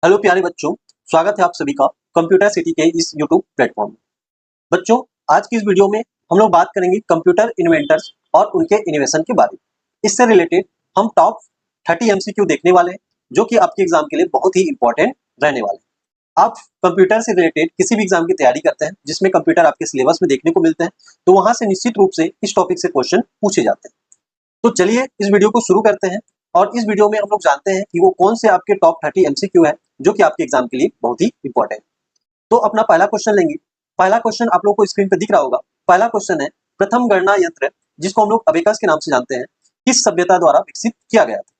Hello प्यारे बच्चों, स्वागत है आप सभी का कंप्यूटर सिटी के इस यूट्यूब प्लेटफॉर्म में। बच्चों, आज की इस वीडियो में हम लोग बात करेंगे कंप्यूटर इन्वेंटर्स और उनके इनोवेशन के बारे में। इससे रिलेटेड हम टॉप 30 एमसीक्यू देखने वाले हैं, जो कि आपके एग्जाम के लिए बहुत ही इंपॉर्टेंट रहने वाले हैं। आप कंप्यूटर से रिलेटेड किसी भी एग्जाम की तैयारी करते हैं जिसमें कंप्यूटर आपके सिलेबस में देखने को मिलते हैं, तो वहां से निश्चित रूप से इस टॉपिक से क्वेश्चन पूछे जाते हैं। तो चलिए इस वीडियो को शुरू करते हैं और इस वीडियो में हम लोग जानते हैं कि वो कौन से आपके टॉप 30 एमसीक्यू है जो कि आपके एग्जाम के लिए बहुत ही इंपॉर्टेंट है। तो अपना पहला क्वेश्चन लेंगे। पहला क्वेश्चन आप लोग को स्क्रीन पर दिख रहा होगा। पहला क्वेश्चन है, प्रथम गणना यंत्र जिसको हम लोग अबेकस के नाम से जानते हैं, किस सभ्यता द्वारा विकसित किया गया था?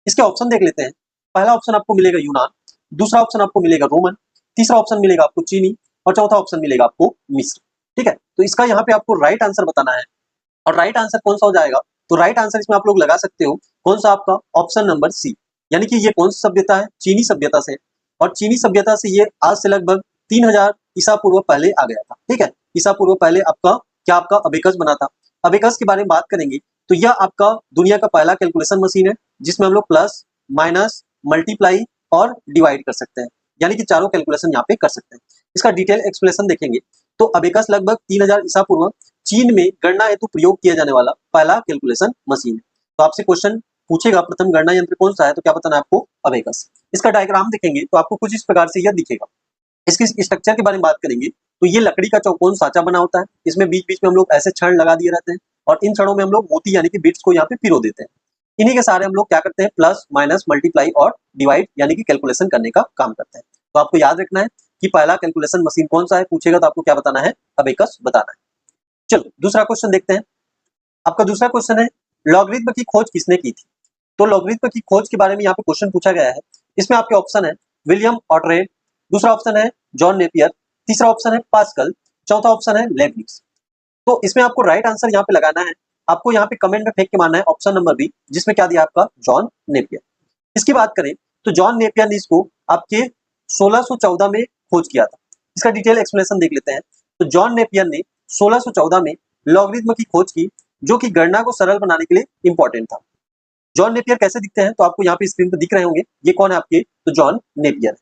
इसके ऑप्शन देख लेते हैं। पहला ऑप्शन आपको मिलेगा यूनान, दूसरा ऑप्शन आपको मिलेगा रोमन, तीसरा ऑप्शन मिलेगा आपको चीनी और चौथा ऑप्शन मिलेगा आपको मिस्र। ठीक है, तो इसका यहाँ पे आपको राइट आंसर बताना है। और राइट आंसर कौन सा हो जाएगा? तो राइट आंसर इसमें आप लोग लगा सकते हो, कौन सा आपका ऑप्शन नंबर सी, यानी कि ये कौन सी सभ्यता है? चीनी सभ्यता से। और चीनी सभ्यता से ये आज से लगभग 3000 ईसा पूर्व पहले आ गया था। ठीक है, ईसा पूर्व पहले आपका क्या आपका अबेकस बना था। अबेकस के बारे में बात करेंगे तो यह आपका दुनिया का पहला कैलकुलेशन मशीन है जिसमें हम लोग प्लस, माइनस, मल्टीप्लाई और डिवाइड कर सकते हैं, यानी कि चारों कैलकुलेशन यहाँ पे कर सकते हैं। इसका डिटेल एक्सप्लेनेशन देखेंगे तो अबेकस लगभग 3000 ईसा पूर्व चीन में गणना हेतु प्रयोग किया जाने वाला पहला कैलकुलेशन मशीन है। तो आपसे क्वेश्चन पूछेगा प्रथम गणना यंत्र कौन सा है, तो क्या बताना है आपको? अबेकस। इसका डायग्राम देखेंगे तो आपको कुछ इस प्रकार से यह दिखेगा। इसकी स्ट्रक्चर के बारे में बात करेंगे तो ये लकड़ी का चौकोन साचा बना होता है। इसमें बीच बीच में हम लोग ऐसे छड़ लगा दिए रहते हैं और इन छड़ों में हम लोग मोती यानी कि बिट्स को यहाँ पे पिरो देते हैं। इन्हीं के सारे हम लोग क्या करते हैं? प्लस, माइनस, मल्टीप्लाई और डिवाइड यानी कि कैलकुलेशन करने का काम करते हैं। तो आपको याद रखना है कि पहला कैलकुलेशन मशीन कौन सा है, पूछेगा तो आपको क्या बताना है? अबेकस बताना है। चलो दूसरा क्वेश्चन देखते हैं। आपका दूसरा क्वेश्चन है, लॉगरिथम की खोज किसने की थी? तो लॉगरिथम की खोज के बारे में यहाँ पे क्वेश्चन पूछा गया है। इसमें आपके ऑप्शन है विलियम ऑटरेड, दूसरा ऑप्शन है जॉन नेपियर, तीसरा ऑप्शन है पास्कल, चौथा ऑप्शन है लेबनिज। तो इसमें आपको राइट आंसर यहाँ पे लगाना है। आपको यहाँ पे कमेंट में फेंक के मारना है ऑप्शन नंबर बी, जिसमें क्या दिया आपका? John Napier. इसकी बात करें तो जॉन नेपियर ने इसको आपके 1614 में खोज किया था। इसका डिटेल एक्सप्लेनेशन देख लेते हैं। तो जॉन नेपियर ने 1614 में लॉगरिथम की खोज की, जो कि गणना को सरल बनाने के लिए इंपॉर्टेंट था। जॉन नेपियर कैसे दिखते हैं? तो आपको यहाँ पे स्क्रीन पर दिख रहे होंगे। ये कौन है आपके? तो जॉन नेपियर है।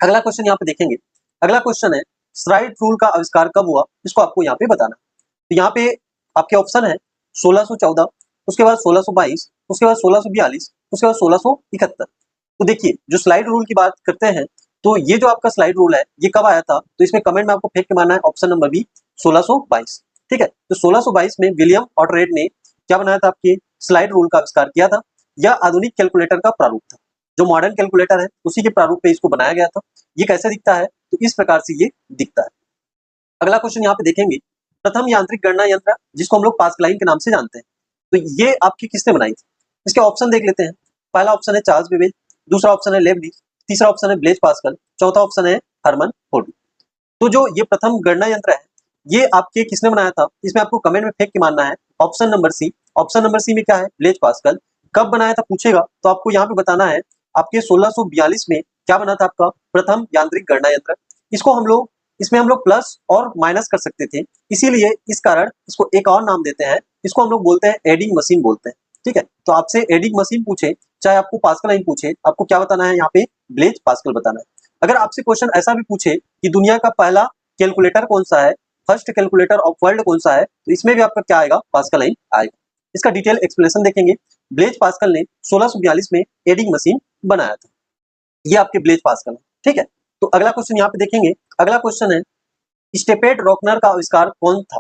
अगला क्वेश्चन यहाँ पे देखेंगे। अगला क्वेश्चन है, स्लाइड रूल का आविष्कार कब हुआ? इसको आपको यहाँ पे बताना। तो यहाँ पे आपके ऑप्शन है 1614, उसके बाद 1622, उसके बाद 1642, उसके बाद 1671। तो देखिए, जो स्लाइड रूल की बात करते हैं तो ये जो आपका स्लाइड रूल है ये कब आया था? तो इसमें कमेंट में आपको फेंक के मारना है ऑप्शन नंबर बी, 1622। ठीक है, तो 1622 में विलियम ऑटरेड ने क्या बनाया था? आपके स्लाइड रूल का आविष्कार किया था। यह आधुनिक कैलकुलेटर का प्रारूप था। जो मॉडर्न कैलकुलेटर है उसी के प्रारूप पे इसको बनाया गया था। ये कैसे दिखता है? तो इस प्रकार से ये दिखता है। अगला क्वेश्चन यहाँ पे देखेंगे, प्रथम यांत्रिक गणना यंत्र जिसको हम लोग पास्कलाइन के नाम से जानते हैं, तो ये आपकी किसने बनाई थी? इसके ऑप्शन देख लेते हैं। पहला ऑप्शन है चार्ल्स बेबेज, दूसरा ऑप्शन है लेबनिज, तीसरा ऑप्शन है ब्लेज पास्कल, चौथा ऑप्शन है हरमन फोर्डी। तो जो ये प्रथम गणना यंत्र है ये आपके किसने बनाया था? इसमें आपको कमेंट में फेंक के मानना है option number C. Option number C में क्या है? Blaise Pascal. कब बनाया था पूछेगा तो आपको यहाँ पे बताना है आपके 1642 में क्या बना था आपका प्रथम यांत्रिक गणना यंत्र। इसको हम लोग इसमें हम लोग प्लस और माइनस कर सकते थे, इसीलिए इस कारण इसको एक और नाम देते हैं। इसको हम लोग बोलते हैं एडिंग मशीन बोलते हैं। ठीक है, तो आपसे एडिंग मशीन पूछे चाहे आपको पास्कल लाइन पूछे, आपको क्या बताना है? यहाँ पे ब्लेज पास्कल बताना है। अगर आपसे क्वेश्चन ऐसा भी पूछे कि दुनिया का पहला कैलकुलेटर कौन सा है, फर्स्ट कैलकुलेटर ऑफ वर्ल्ड कौन सा है, तो इसमें भी आपका क्या आएगा? पास्कल लाइन आएगा। इसका डिटेल एक्सप्लेनेशन देखेंगे। ब्लेज पास्कल ने 1642 में एडिंग मशीन बनाया था। ये आपके ब्लेज पास्कल है। ठीक है, तो अगला क्वेश्चन यहाँ पे देखेंगे। अगला क्वेश्चन है, स्टेपेड रोकनर का आविष्कार कौन था?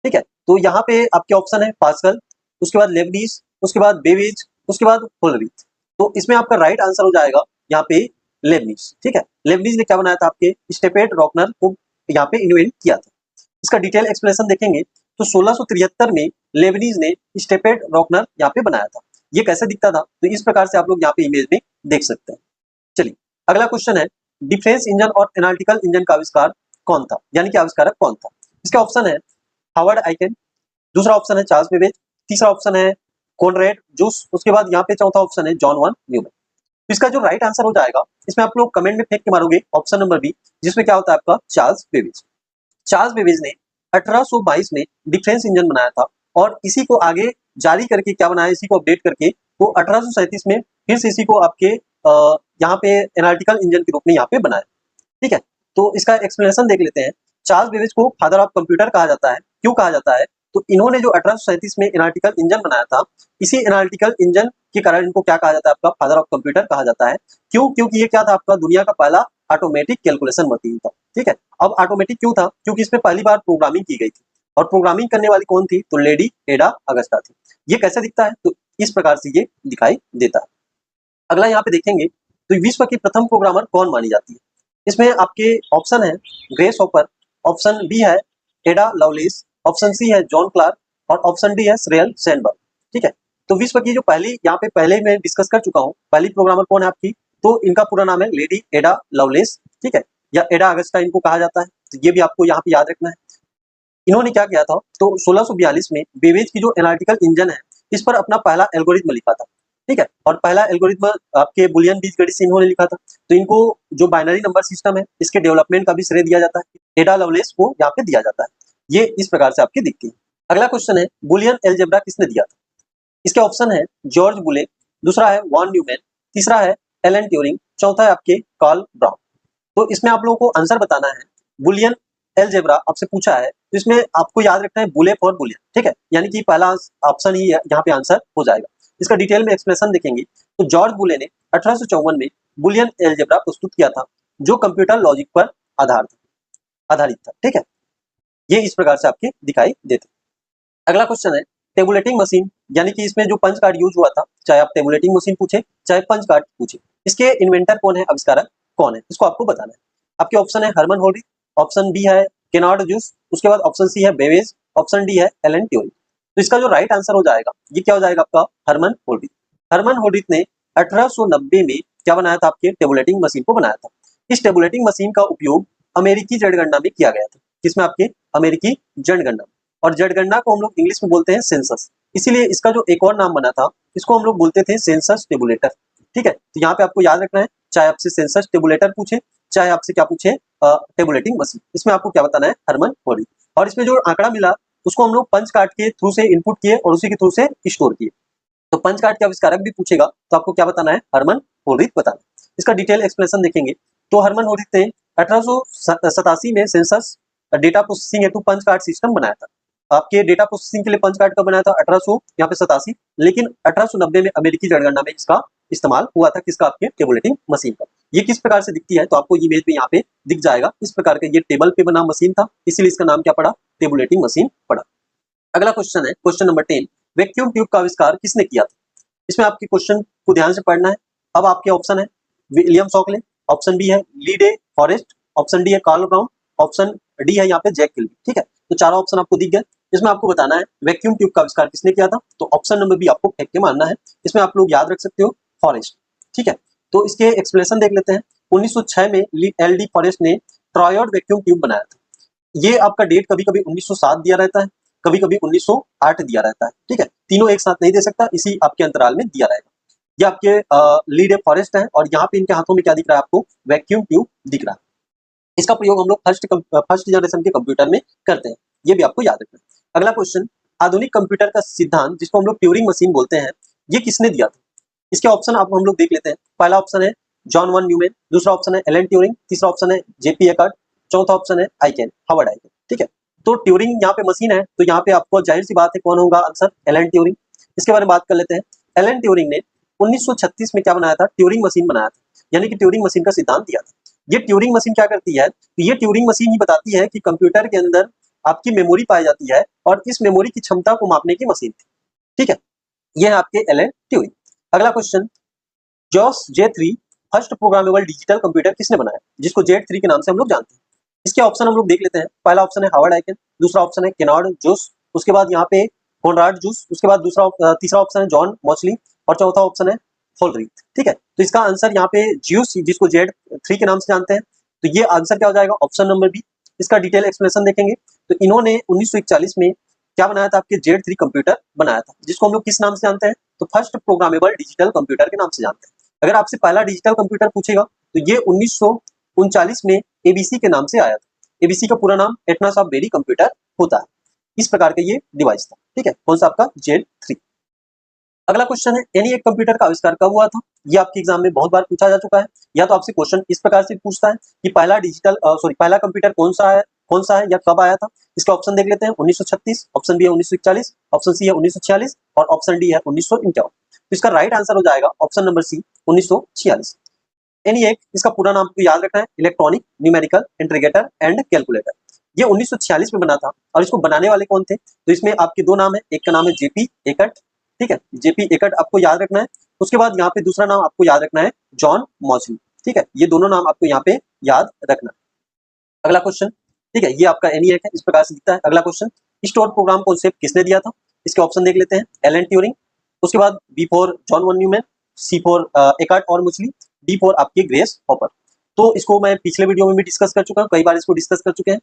ठीक है, तो यहाँ पे आपके ऑप्शन है पास्कल, उसके बाद लेबनिज, उसके बाद बेवेज, उसके बाद होलरिथ। तो इसमें आपका राइट आंसर हो जाएगा यहाँ पे लेबनिज। ठीक है, लेबनिज ने क्या बनाया था? आपके स्टेपेड रोकनर को यहाँ पे इन्वेंट किया था। इसका डिटेल एक्सप्लेनेशन देखेंगे तो 1673 में लेबनीज ने स्टेपेड रोकनर यहाँ पे बनाया था। ये कैसे दिखता था? तो इस प्रकार से आप लोग यहाँ पे इमेज में देख सकते हैं। चलिए अगला क्वेश्चन है, डिफेंस इंजन और एनालिटिकल इंजन का आविष्कार कौन था, यानी कि आविष्कारक कौन था? इसके ऑप्शन है हावर्ड आइकेन, दूसरा ऑप्शन है चार्ल्स बेबेज, तीसरा ऑप्शन है कॉनरेड जूस, उसके बाद यहाँ पे चौथा ऑप्शन है जॉन वन न्यूमैन। तो इसका जो राइट आंसर हो जाएगा, इसमें आप लोग कमेंट में फेंक के मारोगे ऑप्शन नंबर बी, जिसमें क्या होता है आपका? Charles Babbage. चार्ल्स बेबेज ने 1822 में डिफेंस इंजन बनाया था और इसी को आगे जारी करके क्या बनाया? इसी को अपडेट करके वो 1837 में फिर से इसी को आपके यहाँ पे एनालिटिकल इंजन के रूप में यहाँ पे बनाया। ठीक है, तो इसका एक्सप्लेनेशन देख लेते हैं। चार्ल्स बेबेज को फादर ऑफ कंप्यूटर कहा जाता है। क्यों कहा जाता है? तो इन्होंने जो 1837 में एनालिटिकल इंजन बनाया था, इसी एनालिटिकल इंजन के कारण इनको क्या कहा जाता है? आपका फादर ऑफ कंप्यूटर कहा जाता है। क्यों? क्योंकि ये क्या था? आपका दुनिया का पहला ऑटोमेटिक कैलकुलेशन मशीन था। ठीक है, अब ऑटोमेटिक क्यों था? क्योंकि इसमें पहली बार प्रोग्रामिंग की गई थी, और प्रोग्रामिंग करने वाली कौन थी? तो लेडी एडा अगस्टा थी। ये कैसे दिखता है? तो इस प्रकार से ये दिखाई देता है। अगला यहाँ पे देखेंगे तो विश्व की प्रथम प्रोग्रामर कौन मानी जाती है? इसमें आपके ऑप्शन है ग्रेस हॉपर, ऑप्शन बी है एडा लवलेस, ऑप्शन सी है जॉन क्लार्क, और ऑप्शन डी है श्रेयल सैनबर्ग। ठीक है, तो विश्व की जो पहली, यहाँ पे पहले मैं डिस्कस कर चुका हूँ, पहली प्रोग्रामर कौन है आपकी? तो इनका पूरा नाम है लेडी एडा लवलेस। ठीक है, या एडा अगस्टा इनको कहा जाता है। तो ये भी आपको यहाँ पे याद रखना है। इन्होंने क्या किया था? तो 1642 में बेबेज की जो एनालिटिकल इंजन है, इस पर अपना पहला एल्गोरिथम लिखा था। ठीक है, और पहला एल्गोरिथम आपके बुलियन बीजगणित से इन्होंने लिखा था। तो इनको जो बाइनरी नंबर सिस्टम है, इसके डेवलपमेंट का भी श्रेय दिया जाता है। एडा लवलेस को यहाँ पे दिया जाता है। ये इस प्रकार से आपकी दिखती है। अगला क्वेश्चन है बुलियन एलजेब्रा किसने दिया था? इसके ऑप्शन है जॉर्ज बुले, दूसरा है वॉन न्यूमैन, तीसरा है एलन ट्यूरिंग, चौथा है आपके कार्ल ब्राउन। तो इसमें आप लोगों को आंसर बताना है। बुलियन एलजेब्रा आपसे पूछा है, तो इसमें आपको याद रखना है बुले फॉर बुलियन। ठीक है, यानी कि पहला ऑप्शन ही यहाँ पे आंसर हो जाएगा। इसका डिटेल में एक्सप्लेनेशन देखेंगे तो जॉर्ज बुले ने 1854 में बुलियन एलजेब्रा प्रस्तुत किया था, जो कंप्यूटर लॉजिक पर आधारित था। ठीक है, ये इस प्रकार से आपके दिखाई देते। अगला क्वेश्चन है टेबुलेटिंग मशीन, यानी कि इसमें जो पंच कार्ड यूज हुआ था, चाहे आप टेबुलेटिंग मशीन पूछे चाहे पंच कार्ड पूछे, इसके इन्वेंटर कौन है, आविष्कारक कौन है, इसको आपको बताना है। आपके ऑप्शन है हरमन होल्डिंग, ऑप्शन बी है केनार्ड जूस, उसके बाद ऑप्शन सी है बेवेज, ऑप्शन डी है एलन ट्यूरिंग। तो इसका जो राइट आंसर हो जाएगा, ये क्या हो जाएगा आपका? हरमन होल्डिंग। हरमन होल्डिंग ने 1890 में क्या बनाया था? आपके टेबुलेटिंग मशीन को बनाया था। इस टेबुलेटिंग मशीन का उपयोग अमेरिकी जनगणना में किया गया था। किसमें? आपके अमेरिकी जनगणना। और जनगणना को हम लोग इंग्लिश में बोलते हैं सेंसस, इसीलिए इसका जो एक और नाम बना था, इसको हम लोग बोलते थे सेंसस टेबुलेटर। ठीक है, तो यहाँ पे आपको याद रखना है, चाहे आपसे सेंसस टेबुलेटर पूछे चाहे आपसे क्या पूछे टेबुलेटिंग मशीन, इसमें आपको क्या बताना है? हरमन होल्डिंग। और इसमें जो आंकड़ा मिला उसको हम लोग पंच कार्ड के थ्रू से इनपुट किए और उसी के थ्रू से स्टोर किए। तो पंच कार्ड के आविष्कारक भी पूछेगा तो आपको क्या बताना है? हरमन होल्डिंग बताना है। इसका डिटेल एक्सप्लेनेशन देखेंगे तो हरमन होल्डिंग ने 1887 में सेंसस डेटा प्रोसेसिंग हेतु पंच कार्ड सिस्टम बनाया था। आपके डेटा प्रोसेसिंग के लिए पंच कार्ड कब बनाया था? 1800 यहाँ पे 87, लेकिन 1890 में अमेरिकी जनगणना में इसका इस्तेमाल हुआ था। किसका? आपके टेबुलेटिंग मशीन का। ये किस प्रकार से दिखती है? तो आपको इमेज में यहाँ पे दिख जाएगा। इस प्रकार का ये टेबल पे बना मशीन था, इसीलिए इसका नाम क्या पड़ा? टेबुलेटिंग मशीन पड़ा। अगला क्वेश्चन है क्वेश्चन नंबर 10, वैक्यूम ट्यूब का आविष्कार किसने किया था? इसमें आपके क्वेश्चन को ध्यान से पढ़ना है। अब आपके ऑप्शन है विलियम शॉकले, ऑप्शन बी है ली डे फॉरेस्ट, ऑप्शन डी है कार्ल ब्राउन, ऑप्शन डी है यहाँ पे जैक किल्बी। ठीक है, तो चारों ऑप्शन आपको दिख गए। इसमें आपको बताना है वैक्यूम ट्यूब का आविष्कार किसने किया था। तो ऑप्शन नंबर बी आपको फेंक के मानना है। इसमें आप लोग याद रख सकते हो फॉरेस्ट। ठीक है, तो इसके एक्सप्लेनेशन देख लेते हैं। 1906 में एल डी फॉरेस्ट ने ट्रायोड वैक्यूम ट्यूब बनाया था। ये आपका डेट कभी कभी 1907 दिया रहता है, कभी कभी 1908 दिया रहता है। ठीक है, तीनों एक साथ नहीं दे सकता, इसी आपके अंतराल में दिया रहेगा। ये आपके लीड फॉरेस्ट है, और यहाँ पे इनके हाथों में क्या दिख रहा है आपको? वैक्यूम ट्यूब दिख रहा है। इसका प्रयोग हम लोग फर्स्ट जनरेशन के कंप्यूटर में करते हैं, ये भी आपको याद रखना है। अगला क्वेश्चन, आधुनिक कंप्यूटर का सिद्धांत जिसको हम लोग ट्यूरिंग मशीन बोलते हैं, ये किसने दिया था? इसके ऑप्शन आप हम लोग देख लेते हैं। पहला ऑप्शन है जॉन वन न्यूमैन, दूसरा ऑप्शन है एलन ट्यूरिंग, तीसरा ऑप्शन है जेपी एकर्ट, चौथा ऑप्शन है हावर्ड आइकेन। ठीक है, तो ट्यूरिंग यहाँ पे मशीन है, तो यहाँ पे आपको जाहिर सी बात है कौन होगा आंसर? Alan Turing. इसके बारे में बात कर लेते हैं। एलन ट्यूरिंग ने 1936 में क्या बनाया था? ट्यूरिंग मशीन बनाया था, यानी कि ट्यूरिंग मशीन का सिद्धांत दिया था। ये ट्यूरिंग मशीन क्या करती है? तो ये ट्यूरिंग मशीन ही बताती है कि कंप्यूटर के अंदर आपकी मेमोरी पाई जाती है, और इस मेमोरी की क्षमता को मापने की मशीन थी। ठीक है, ये है आपके एलन ट्यूरिंग। अगला क्वेश्चन, जॉस J3 first programmable digital computer किसने बनाया, जिसको Z3 के नाम से हम लोग जानते हैं? इसके ऑप्शन हम लोग देख लेते हैं। पहला ऑप्शन है हावर्ड आइकेन, दूसरा ऑप्शन है केनार्ड जूस, उसके बाद यहाँ पे कॉनराड जूस, उसके बाद तीसरा ऑप्शन है जॉन मॉचली, और चौथा ऑप्शन है फोलरीथ। ठीक है, तो इसका आंसर यहाँ पे ज्यूस, जिसको Z3 के नाम से जानते हैं, तो ये आंसर क्या हो जाएगा? Option number B. इसका डिटेल एक्सप्लेनेशन देखेंगे तो इन्होंने 1941 में क्या बनाया था? आपके Z3 कंप्यूटर बनाया था, जिसको हम लोग किस नाम से जानते हैं? तो फर्स्ट प्रोग्रामेबल डिजिटल कंप्यूटर के नाम से जानते हैं। अगर आपसे पहला डिजिटल कंप्यूटर पूछेगा तो ये 1939 में एबीसी के नाम से आया था। एबीसी का पूरा नाम एटना ऑफ बेरी कंप्यूटर होता है। इस प्रकार का ये डिवाइस था। ठीक है, कौन सा? आपका Z3। अगला क्वेश्चन है, एनी एक कंप्यूटर का आविष्कार कब हुआ था? ये आपके एग्जाम में बहुत बार पूछा जा चुका है। या तो आपसे क्वेश्चन इस प्रकार से पूछता है कि पहला कंप्यूटर कौन सा है या कब आया था? इसके ऑप्शन देख लेते हैं। 1936, ऑप्शन बी है 1941, ऑप्शन सी है 1946 और ऑप्शन डी है 1951। तो इसका राइट आंसर हो जाएगा ऑप्शन नंबर सी, 1946। एनी एक, इसका पूरा नाम आपको याद रखना है, electronic numerical integrator and calculator. ये 1946 में बना था और इसको बनाने वाले कौन थे? तो इसमें आपके दो नाम है, एक का नाम है जेपी एकट, ठीक है, जेपी एकट आपको याद रखना है। उसके बाद यहाँ पे दूसरा नाम आपको याद रखना है जॉन मॉसली, ठीक है, ये दोनों नाम आपको यहाँ पे याद रखना है। अगला क्वेश्चन, ठीक है, ये आपका एनी एक है, इस प्रकार से दिखता है। अगला क्वेश्चन, स्टोर प्रोग्राम कॉन्सेप्ट किसने दिया था? इसके ऑप्शन देख लेते हैं। एलन ट्यूरिंग, उसके बाद B for John von Neumann, C for Eckert और मुचली, डी फॉर आपके ग्रेस हॉपर। तो इसको मैं पिछले वीडियो में भी डिस्कस कर चुका हूँ, कई बार इसको डिस्कस कर चुके हैं।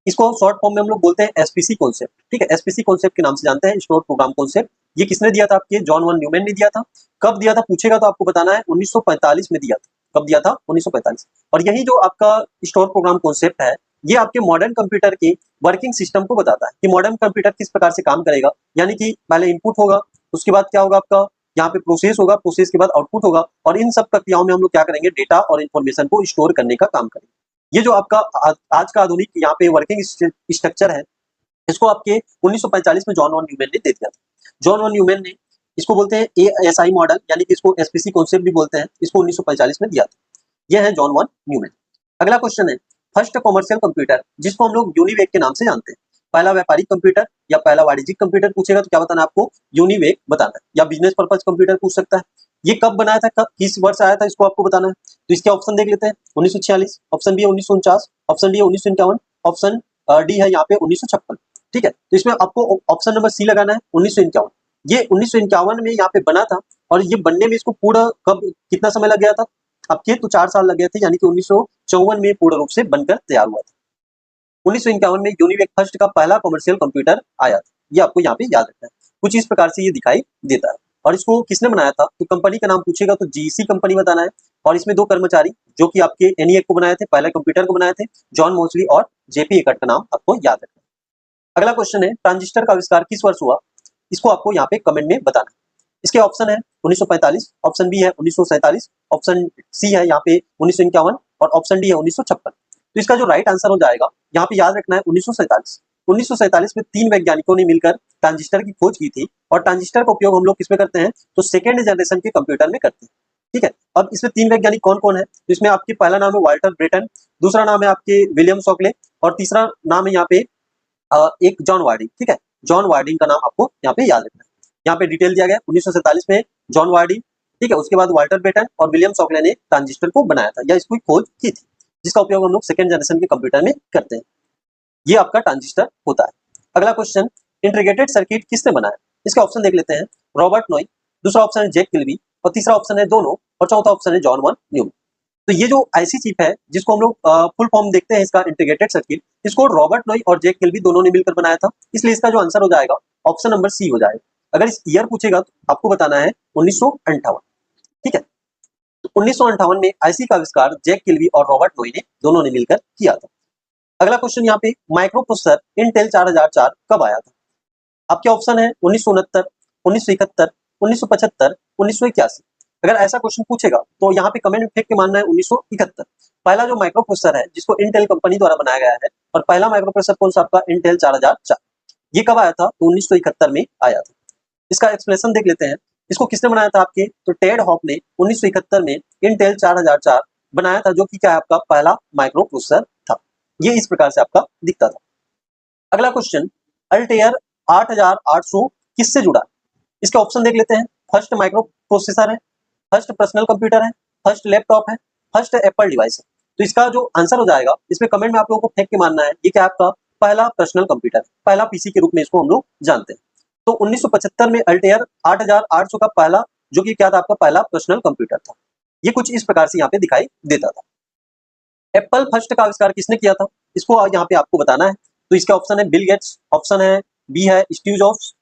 इसको शॉर्ट फॉर्म में हम लोग बोलते हैं एसपीसी कॉन्सेप्ट, ठीक है, एसपीसी कॉन्सेप्ट के नाम से जानते हैं, स्टोर प्रोग्राम कॉन्सेप्ट। ये किसने दिया था? आपके जॉन वन न्यूमैन ने दिया था। कब दिया था पूछेगा तो आपको बताना है, 1945 में दिया था। कब दिया था? 1945। और यही जो आपका स्टोर प्रोग्राम कॉन्सेप्ट है, ये आपके मॉडर्न कंप्यूटर की वर्किंग सिस्टम को बताता है कि मॉडर्न कंप्यूटर किस प्रकार से काम करेगा। यानी कि पहले इनपुट होगा, उसके बाद क्या होगा आपका यहाँ पे प्रोसेस होगा, प्रोसेस के बाद आउटपुट होगा, और इन सब प्रक्रियाओं में हम लोग क्या करेंगे, डेटा और इन्फॉर्मेशन को स्टोर करने का काम करेंगे। ये जो आपका आज का आधुनिक यहाँ पे वर्किंग स्ट्रक्चर है, इसको आपके 1945 में जॉन वन न्यूमैन ने दे दिया था। जॉन वन न्यूमैन ने इसको बोलते हैं एएसआई मॉडल, यानी कि इसको एसपीसी कॉन्सेप्ट भी बोलते हैं, इसको 1945 में दिया था। यह है जॉन वन न्यूमैन। अगला क्वेश्चन है, फर्स्ट कॉमर्शियल कंप्यूटर, जिसको हम लोग यूनिवेक के नाम से जानते हैं। पहला व्यापारिक कंप्यूटर या पहला वाणिज्यिक कंप्यूटर पूछेगा तो क्या बताना है आपको? यूनिवेक बताना है। या बिजनेस पर्पज कंप्यूटर पूछ सकता है। ये कब बनाया था, कब किस वर्ष आया था, इसको आपको बताना है। तो इसके ऑप्शन देख लेते हैं। 1946, ऑप्शन बी है 1949, ऑप्शन डी है 1951, ऑप्शन डी है यहाँ पे 1956, ठीक है। तो इसमें आपको ऑप्शन नंबर सी लगाना है, 1951। ये 1951 में यहाँ पे बना था, और ये बनने में इसको पूरा कब कितना समय लग गया था आपके? तो 4 साल लग गए थे, यानी कि 1954 में पूर्ण रूप से बनकर तैयार हुआ था। 1951 में यूनिवेक फर्स्ट का पहला कमर्शियल कंप्यूटर आया था। ये आपको यहाँ पे याद रखना है। कुछ इस प्रकार से ये दिखाई देता है। और इसको किसने बनाया था? तो कंपनी का नाम पूछेगा तो जीसी कंपनी बताना है। और इसमें दो कर्मचारी जो कि आपके एनईएक को बनाए थे, पहले कंप्यूटर को बनाए थे, जॉन मोसली और जेपी एकट का नाम आपको याद रखना है। अगला क्वेश्चन है, ट्रांजिस्टर का आविष्कार किस वर्ष हुआ? इसको आपको यहाँ पे कमेंट में बताना है। इसके ऑप्शन है 1945, ऑप्शन बी है 1947, ऑप्शन सी है यहाँ पे 1951 और ऑप्शन डी है 1956। तो इसका जो राइट आंसर हो जाएगा, यहाँ पे याद रखना है 1947। 1947 में 3 वैज्ञानिकों ने मिलकर ट्रांजिस्टर की खोज की थी। और ट्रांजिस्टर का उपयोग हम लोग किसमें करते हैं? तो सेकेंड जनरेशन के कंप्यूटर में करते हैं, ठीक है। अब इसमें 3 वैज्ञानिक कौन कौन है? तो इसमें आपके पहला नाम है वाल्टर ब्रेटन, दूसरा नाम है आपके विलियम शॉकले, और तीसरा नाम है यहाँ पे एक जॉन वार्डिंग, ठीक है। जॉन वार्डिंग का नाम आपको यहाँ पे याद रखना है। यहाँ पे डिटेल दिया गया 1947 में जॉन वार्डिंग, ठीक है। उसके बाद वाल्टर ब्रेटन और विलियम शॉकले ने ट्रांजिस्टर को बनाया था या इसको खोज की थी, जिसका उपयोग हम लोग सेकेंड जनरेशन के कंप्यूटर में करते हैं। ये आपका ट्रांजिस्टर होता है। अगला क्वेश्चन, इंटीग्रेटेड सर्किट किसने बनाया? इसका ऑप्शन देख लेते हैं। रॉबर्ट नोई, दूसरा ऑप्शन है जैक किल्बी, और तीसरा ऑप्शन है दोनों, और चौथा ऑप्शन है जॉन वन न्यूमैन। तो ये जो ऐसी चिप है जिसको हम लोग फुल फॉर्म देखते हैं इसका, इंटीग्रेटेड सर्किट, इसको रॉबर्ट नोई और जैक किल्बी दोनों ने मिलकर बनाया था। इसलिए इसका जो आंसर हो जाएगा ऑप्शन नंबर सी हो जाएगा। अगर इस ईयर पूछेगा तो आपको बताना है 1958, ठीक है। तो 1958 में आईसी का आविष्कार जैक किल्बी और रॉबर्ट नोई ने दोनों ने मिलकर किया था। अगला क्वेश्चन यहाँ पे, माइक्रो प्रोसेसर इंटेल 4004 कब आया था? आपके ऑप्शन है 1969, 1971, 1975, 1981। अगर ऐसा क्वेश्चन पूछेगा तो यहाँ पे कमेंट में फेंक के मानना है 1971। पहला जो माइक्रो प्रोसेसर है जिसको इंटेल कंपनी द्वारा बनाया गया है, और पहला माइक्रो प्रोसेसर कौन सा आपका? इंटेल 4004। ये कब आया था? तो 1971 में आया था। इसका एक्सप्लेनेशन देख लेते हैं। इसको किसने बनाया था आपके? तो टेड हॉप ने 1971 में इंटेल 4004 बनाया था, जो कि क्या है आपका पहला माइक्रो प्रोसेसर था। ये इस प्रकार से आपका दिखता था। अगला क्वेश्चन, अल्टेयर 8800 किससे जुड़ा? इसके ऑप्शन देख लेते हैं। फर्स्ट माइक्रो प्रोसेसर है, फर्स्ट पर्सनल कंप्यूटर है, फर्स्ट लैपटॉप है, फर्स्ट एप्पल डिवाइस है। तो इसका जो आंसर हो जाएगा, इसमें कमेंट में आप लोगों को फेंक के मानना है, ये क्या आपका पहला पर्सनल कंप्यूटर, पहला पीसी के रूप में इसको हम लोग जानते हैं। तो 1975 में अल्टेयर 8800 का पहला, जो कि क्या था आपका पहला पर्सनल कंप्यूटर था। ये कुछ इस प्रकार से यहाँ पे दिखाई देता था। एप्पल फर्स्ट का आविष्कार किसने किया था? इसको यहाँ पे आपको बताना है। तो इसका ऑप्शन है बिल गेट्स, ऑप्शन है बी है स्टीव जॉब्स,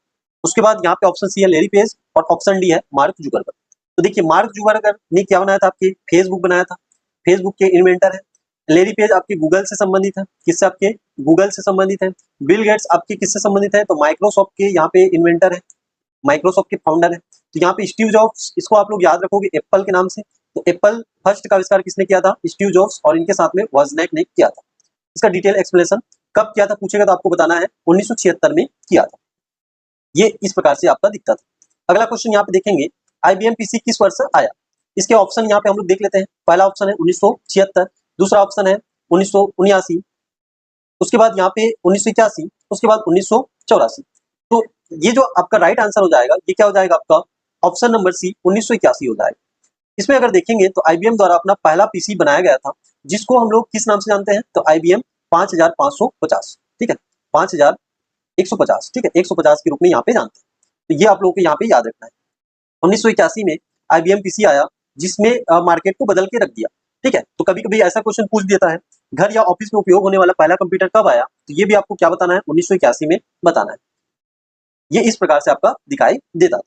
उसके बाद यहाँ पे ऑप्शन सी है लैरी पेज, और ऑप्शन डी है मार्क जुकरबर्ग। तो देखिए, मार्क जुकरबर्ग ने क्या बनाया था? आपके फेसबुक बनाया था, फेसबुक के इन्वेंटर है। लैरी पेज आपके गूगल से संबंधित है, किससे? आपके गूगल से संबंधित है। बिल गेट्स आपके किससे संबंधित है? तो माइक्रोसॉफ्ट के यहाँ पे इन्वेंटर है। माइक्रोसॉफ्ट के फाउंडर है। तो यहाँ पे स्टीव जॉब्स, इसको आप लोग याद रखोगे एप्पल के नाम से। तो एप्पल फर्स्ट का आविष्कार किसने किया था? स्टीव जॉब्स, और इनके साथ में वॉजनिक ने किया था। इसका डिटेल एक्सप्लेनेशन कब किया था पूछेगा तो आपको बताना है 1976 में किया था। ये इस प्रकार से आपका दिखता था। अगला क्वेश्चन यहाँ पे देखेंगे, IBM PC किस वर्ष आया? इसके ऑप्शन यहाँ पे हम लोग देख लेते हैं। पहला ऑप्शन है 1976, दूसरा ऑप्शन है 1979, उसके बाद यहाँ पे 1981, उसके बाद 1984। तो ये जो आपका राइट आंसर हो जाएगा, ये क्या हो जाएगा आपका? ऑप्शन नंबर सी 1981 हो जाएगा। इसमें अगर देखेंगे तो IBM द्वारा अपना पहला पीसी बनाया गया था, जिसको हम लोग किस नाम से जानते हैं? तो IBM 5550, ठीक है, 5150, ठीक है, 150 के रूप में यहाँ पे जानते हैं। तो ये आप लोगों को यहाँ पे याद रखना है। 1981 में IBM PC आया, जिसमें मार्केट को बदल के रख दिया, ठीक है। तो कभी कभी ऐसा क्वेश्चन पूछ देता है, घर या ऑफिस में उपयोग होने वाला पहला कंप्यूटर कब आया? तो ये भी आपको क्या बताना है? 1981 में बताना है। ये इस प्रकार से आपका दिखाई देता है।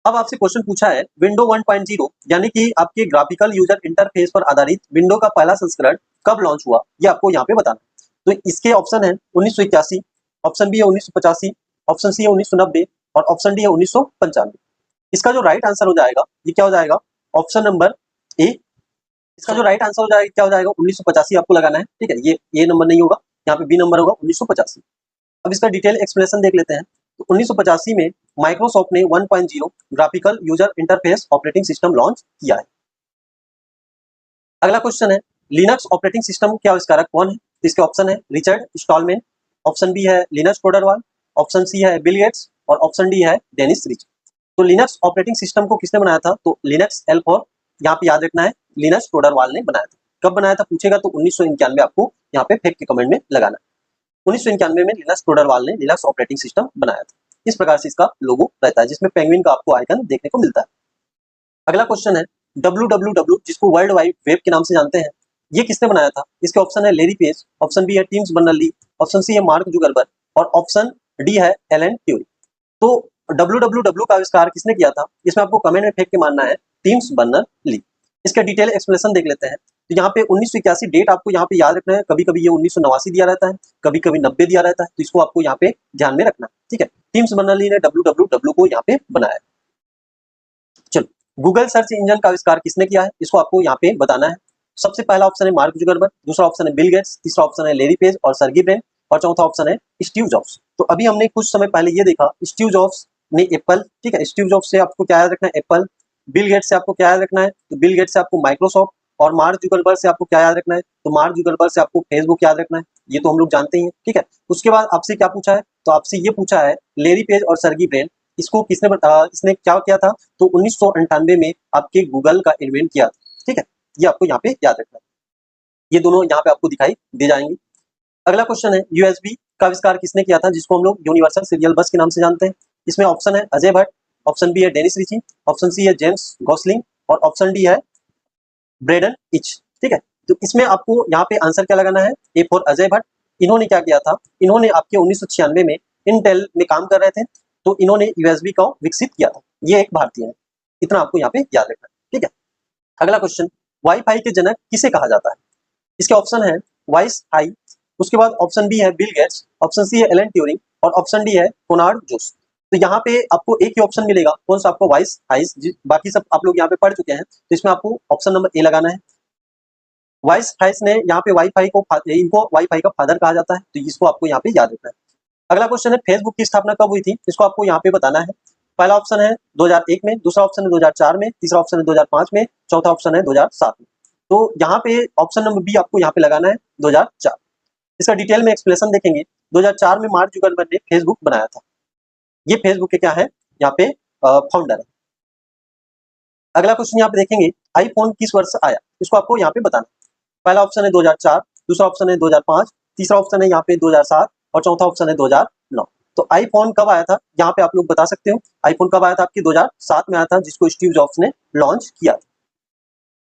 अब आपसे क्वेश्चन पूछा है, विंडो 1.0 यानी कि आपके ग्राफिकल यूजर इंटरफेस पर आधारित विंडो का पहला संस्करण कब लॉन्च हुआ? ये आपको यहाँ पे बताना है। तो इसके ऑप्शन है 1981, ऑप्शन बी है 1985, ऑप्शन सी है 1990 और ऑप्शन डी है 1995। इसका जो राइट आंसर हो जाएगा, ये क्या हो जाएगा? Option number A. इसका जो राइट आंसर हो जाएगा क्या हो जाएगा? 1985 आपको लगाना है, ठीक है। ये नंबर नहीं होगा, यहाँ पे बी नंबर होगा 1985। अब इसका डिटेल एक्सप्लेनेशन देख लेते हैं। तो 1985 में माइक्रोसॉफ्ट ने 1.0 graphical user interface operating system launch किया है। अगला क्वेश्चन है, लिनक्स ऑपरेटिंग सिस्टम के आविष्कारक कौन है? तो इसके ऑप्शन है रिचर्ड स्टॉलमैन, ऑप्शन बी है लिनस टोरवाल्ड, ऑप्शन सी है बिल गेट्स और ऑप्शन डी है डेनिस रिच। तो लिनक्स ऑपरेटिंग सिस्टम को किसने बनाया था? तो लिनक्स एल फॉर यहाँ पे याद रखना है, लिनस टोरवाल्ड ने बनाया था। कब बनाया था पूछेगा तो 1991 आपको यहाँ पे फेक के कमेंट में लगाना है। 1991 में लिनक्स टोरवाल्ड ने लिनक्स ऑपरेटिंग सिस्टम बनाया था। इस प्रकार से इसका लोगो रहता है, जिसमें पेंगुइन का आपको आइकन देखने को मिलता है। अगला क्वेश्चन है, www जिसको वर्ल्ड वाइड वेब के नाम से जानते हैं, ये किसने बनाया था? इसके ऑप्शन है लेरी पेज, ऑप्शन बी है टिम बर्नर्स-ली, ऑप्शन सी है मार्क जुगरबर्ग और ऑप्शन डी है एलन ट्यूरिंग। तो www का आविष्कार किसने किया था? इसमें आपको कमेंट में फेंक के मानना है टिम बर्नर्स-ली। इसका डिटेल एक्सप्लेनेशन देख लेते हैं। तो यहाँ पे 1981 डेट आपको यहाँ पे याद रखना है। कभी कभी ये 1989 दिया रहता है, कभी कभी 90 दिया रहता है, तो इसको आपको यहाँ पे ध्यान में रखना है, ठीक है। टिम बर्नर्स-ली ने www को यहाँ पे बनाया। चलो, गूगल सर्च इंजन का आविष्कार किसने किया है? इसको आपको यहाँ पे बताना है। सबसे पहला ऑप्शन है मार्क जुगरबर्ग, दूसरा ऑप्शन है बिल गेट्स, तीसरा ऑप्शन है लेरी पेज और सर्गी ब्रिन और चौथा ऑप्शन है स्टीव जॉब्स। तो अभी हमने कुछ समय पहले ये देखा, स्टीव जॉब्स ने एप्पल, ठीक है, स्टीव जॉब्स से आपको क्या याद रखना है? एप्पल। बिल गेट्स से आपको क्या याद रखना है? तो बिल गेट्स से आपको माइक्रोसॉफ्ट और मार्क जुगरबर्ग से आपको क्या याद रखना है? तो मार्क जुगरबर्ग से आपको फेसबुक याद रखना है। ये तो हम लोग जानते ही हैं, ठीक है। उसके बाद आपसे क्या पूछा है? तो आपसे ये पूछा है लेरी पेज और सर्गी ब्रिन, इसको इसने क्या किया था? तो 1998 में आपके गूगल का इन्वेंट किया, ठीक है। ये आपको यहाँ पे याद रखना है। ये दोनों यहाँ पे आपको दिखाई दे जाएंगे। अगला क्वेश्चन है, यूएसबी का आविष्कार किसने किया था, जिसको हम लोग यूनिवर्सल सीरियल बस के नाम से जानते हैं? इसमें ऑप्शन है अजय भट्ट, ऑप्शन बी है डेनिस रिची, ऑप्शन सी है जेम्स गॉसलिंग और ऑप्शन डी है ब्रेडन इच, ठीक है। तो इसमें आपको यहाँ पे आंसर क्या लगाना है? A for Ajay Bhatt. इन्होंने क्या किया था? इन्होंने आपके 1996 में इंटेल में काम कर रहे थे, तो इन्होंने यूएसबी को विकसित किया था। ये एक भारतीय है, इतना आपको यहाँ पे याद रखना है, ठीक है। अगला क्वेश्चन, वाईफाई के जनक किसे कहा जाता है? इसके ऑप्शन है वाइस हाई, उसके बाद ऑप्शन बी है बिल गेट्स, ऑप्शन सी है एलन ट्यूरिंग और ऑप्शन डी है कोनार्ड जोस। तो यहाँ पे आपको एक ही ऑप्शन मिलेगा, कौन सा? आपको वाइस हाइस, बाकी सब आप लोग यहाँ पे पढ़ चुके हैं, तो इसमें आपको ऑप्शन नंबर ए लगाना है। वाइस हाइस ने यहाँ पे वाईफाई को, इनको वाईफाई का फादर कहा जाता है, तो इसको आपको यहाँ पे याद रखना है। अगला क्वेश्चन है, फेसबुक की स्थापना कब हुई थी? इसको आपको यहाँ पे बताना है। पहला ऑप्शन है 2001 में, दूसरा ऑप्शन है 2004 में, तीसरा ऑप्शन है 2005 में, चौथा ऑप्शन है 2007 में। तो यहाँ पे ऑप्शन नंबर बी आपको यहाँ पे लगाना है 2004। इसका डिटेल में एक्सप्लेनेशन देखेंगे। 2004 में मार्क जुगरबर्ग ने फेसबुक बनाया था। ये फेसबुक के क्या है? यहाँ पे फाउंडर है। अगला क्वेश्चन यहाँ पे देखेंगे, आईफोन किस वर्ष आया? इसको आपको यहाँ पे बताना। पहला ऑप्शन है 2004, दूसरा ऑप्शन है 2005, तीसरा ऑप्शन है यहाँ पे 2007 और चौथा ऑप्शन है 2009। तो आईफोन कब आया था? यहाँ पे आप लोग बता सकते हो। आईफोन कब आया था? आपके 2007 में आया था, जिसको स्टीव जॉब्स ने लॉन्च किया था।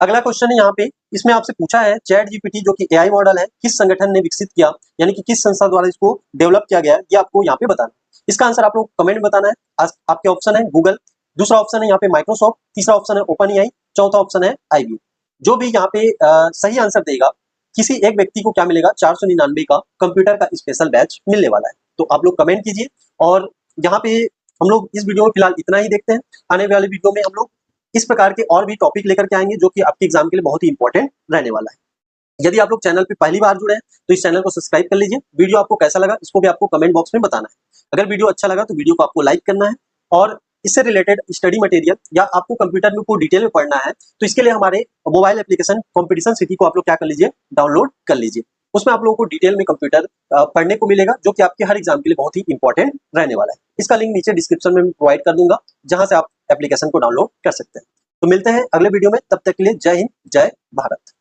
अगला क्वेश्चन है यहाँ पे, इसमें आपसे पूछा है चैट जीपीटी जो कि एआई मॉडल है, किस संगठन ने विकसित किया, यानी कि किस संस्था द्वारा इसको डेवलप किया गया है, ये आपको यहाँ पे बताना है। इसका आंसर आप लोग कमेंट में बताना है। आपके ऑप्शन है गूगल, दूसरा ऑप्शन है यहाँ पे माइक्रोसॉफ्ट, तीसरा ऑप्शन है ओपन एआई, चौथा ऑप्शन है आईबीएम। जो भी यहाँ पे सही आंसर देगा, किसी एक व्यक्ति को क्या मिलेगा? 499 का कंप्यूटर का स्पेशल बैच मिलने वाला है। तो आप लोग कमेंट कीजिए और यहाँ पे हम लोग इस वीडियो में फिलहाल इतना ही देखते हैं। आने वाले वीडियो में हम लोग इस प्रकार के और भी टॉपिक लेकर के आएंगे जो कि आपके एग्जाम के लिए बहुत ही इंपॉर्टेंट रहने वाला है। यदि आप लोग चैनल पे पहली बार जुड़े हैं तो इस चैनल को सब्सक्राइब कर लीजिए। वीडियो आपको कैसा लगा इसको भी आपको कमेंट बॉक्स में बताना है। अगर वीडियो अच्छा लगा तो वीडियो को आपको लाइक करना है, और इससे रिलेटेड स्टडी मटेरियल या आपको कंप्यूटर में कोई डिटेल में पढ़ना है तो इसके लिए हमारे मोबाइल एप्लीकेशन कॉम्पिटिशन सिटी को आप लोग क्या कर लीजिए, डाउनलोड कर लीजिए। उसमें आप लोगों को डिटेल में कंप्यूटर पढ़ने को मिलेगा जो कि आपके हर एग्जाम के लिए बहुत ही इंपॉर्टेंट रहने वाला है। इसका लिंक नीचे डिस्क्रिप्शन में प्रोवाइड कर दूंगा जहां से आप एप्लीकेशन को डाउनलोड कर सकते हैं। तो मिलते हैं अगले वीडियो में, तब तक के लिए जय हिंद, जय भारत।